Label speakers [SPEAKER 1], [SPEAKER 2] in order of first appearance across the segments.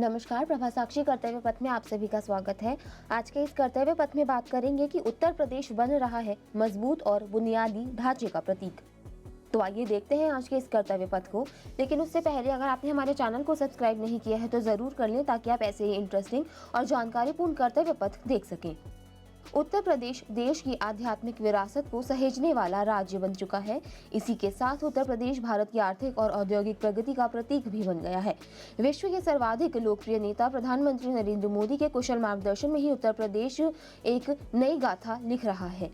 [SPEAKER 1] नमस्कार, प्रभा साक्षी कर्तव्य पथ में आप सभी का स्वागत है। आज के इस कर्तव्य पथ में बात करेंगे कि उत्तर प्रदेश बन रहा है मजबूत और बुनियादी ढांचे का प्रतीक। तो आइए देखते हैं आज के इस कर्तव्य पथ को। लेकिन उससे पहले अगर आपने हमारे चैनल को सब्सक्राइब नहीं किया है तो जरूर कर लें, ताकि आप ऐसे ही इंटरेस्टिंग और जानकारीपूर्ण कर्तव्य पथ देख सकें। उत्तर प्रदेश देश की आध्यात्मिक विरासत को सहेजने वाला राज्य बन चुका है। इसी के साथ उत्तर प्रदेश भारत की आर्थिक और औद्योगिक प्रगति का प्रतीक भी बन गया है। विश्व के सर्वाधिक लोकप्रिय नेता प्रधानमंत्री नरेंद्र मोदी के कुशल मार्गदर्शन में ही उत्तर प्रदेश एक नई गाथा लिख रहा है।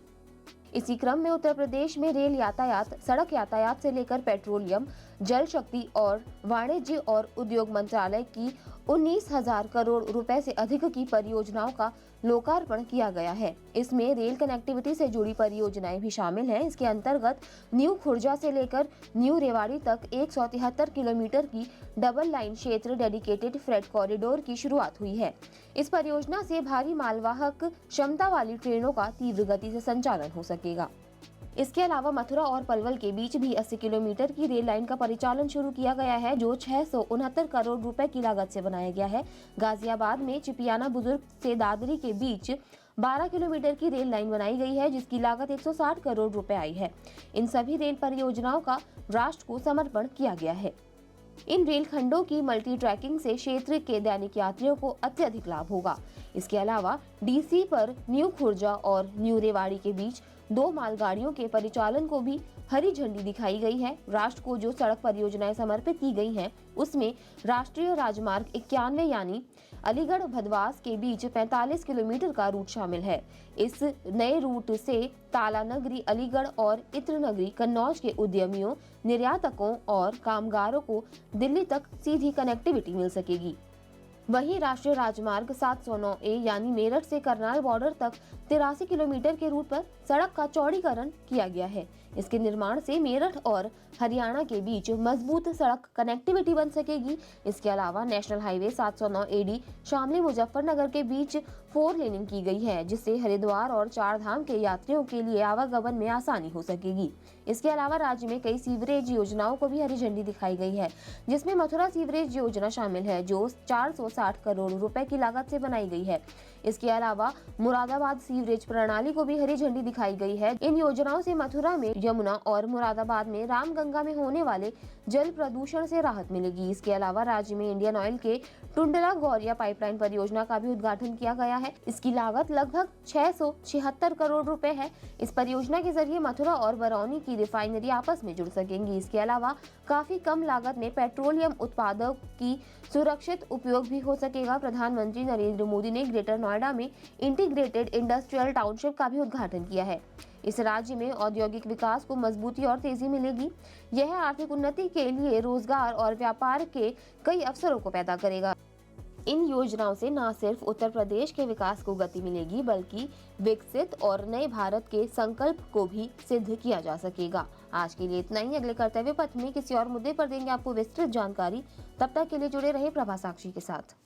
[SPEAKER 1] इसी क्रम में उत्तर प्रदेश में रेल यातायात, सड़क यातायात से लेकर पेट्रोलियम, जल शक्ति और वाणिज्य और उद्योग मंत्रालय की 19,000 करोड़ रुपए से अधिक की परियोजनाओं का लोकार्पण किया गया है। इसमें रेल कनेक्टिविटी से जुड़ी परियोजनाएं भी शामिल हैं। इसके अंतर्गत न्यू खुर्जा से लेकर न्यू रेवाड़ी तक 173 किलोमीटर की डबल लाइन क्षेत्र डेडिकेटेड फ्रेट कॉरिडोर की शुरुआत हुई है। इस परियोजना से भारी मालवाहक क्षमता वाली ट्रेनों का तीव्र गति से संचालन हो सकेगा। इसके अलावा मथुरा और पलवल के बीच भी 80 किलोमीटर की रेल लाइन का परिचालन शुरू किया गया है, जो 669 करोड़ रुपए की लागत से बनाया गया है। गाजियाबाद में चिपियाना बुजुर्ग से दादरी के बीच 12 किलोमीटर की रेल लाइन बनाई गई है, जिसकी लागत 160 करोड़ रुपए आई है। इन सभी रेल परियोजनाओं का राष्ट्र को समर्पण किया गया है। इन रेल खंडों की मल्टी ट्रैकिंग से क्षेत्र के दैनिक यात्रियों को अत्यधिक लाभ होगा। इसके अलावा डीसी पर न्यू खुर्जा और न्यू रेवाड़ी के बीच 2 मालगाड़ियों के परिचालन को भी हरी झंडी दिखाई गई है। राष्ट्र को जो सड़क परियोजनाएं समर्पित की गई हैं, उसमें राष्ट्रीय राजमार्ग 91 यानी अलीगढ़ भदवास के बीच 45 किलोमीटर का रूट शामिल है। इस नए रूट से ताला नगरी अलीगढ़ और इत्र नगरी कन्नौज के उद्यमियों, निर्यातकों और कामगारों को दिल्ली तक सीधी कनेक्टिविटी मिल सकेगी। वहीं राष्ट्रीय राजमार्ग 709A यानी मेरठ से करनाल बॉर्डर तक 83 किलोमीटर के रूट पर सड़क का चौड़ीकरण किया गया है। इसके निर्माण से मेरठ और हरियाणा के बीच मजबूत सड़क कनेक्टिविटी बन सकेगी। इसके अलावा national highway 709AD Shamli Muzaffarnagar के बीच 4 लेनिंग की गई है, जिससे हरिद्वार और चार धाम के यात्रियों के लिए आवागमन में आसानी हो सकेगी। इसके अलावा राज्य में कई सीवरेज योजनाओं को भी हरी झंडी दिखाई गई है, जिसमें मथुरा सीवरेज योजना शामिल है, जो 460 करोड़ रुपए की लागत से बनाई गई है। इसके अलावा मुरादाबाद सीवरेज प्रणाली को भी हरी झंडी दिखाई गई है। इन योजनाओं से मथुरा में यमुना और मुरादाबाद में रामगंगा में होने वाले जल प्रदूषण से राहत मिलेगी। इसके अलावा राज्य में इंडियन ऑयल के टुंडला गौरिया पाइपलाइन परियोजना का भी उद्घाटन किया गया है। इसकी लागत लगभग 676 करोड़ रुपए है। इस परियोजना के जरिए मथुरा और बरौनी की रिफाइनरी आपस में जुड़ सकेंगी। इसके अलावा काफी कम लागत में पेट्रोलियम उत्पादों की सुरक्षित उपयोग भी हो सकेगा। प्रधानमंत्री नरेंद्र मोदी ने ग्रेटर नोएडा में इंटीग्रेटेड इंडस्ट्रियल टाउनशिप का भी उद्घाटन किया है। इस राज्य में औद्योगिक विकास को मजबूती और तेजी मिलेगी। यह आर्थिक उन्नति के लिए रोजगार और व्यापार के कई अवसरों को पैदा करेगा। इन योजनाओं से न सिर्फ उत्तर प्रदेश के विकास को गति मिलेगी, बल्कि विकसित और नए भारत के संकल्प को भी सिद्ध किया जा सकेगा। आज के लिए इतना ही। अगले कर्तव्य पथ में किसी और मुद्दे पर देंगे आपको विस्तृत जानकारी। तब तक के लिए जुड़े रहे प्रभा साक्षी के साथ।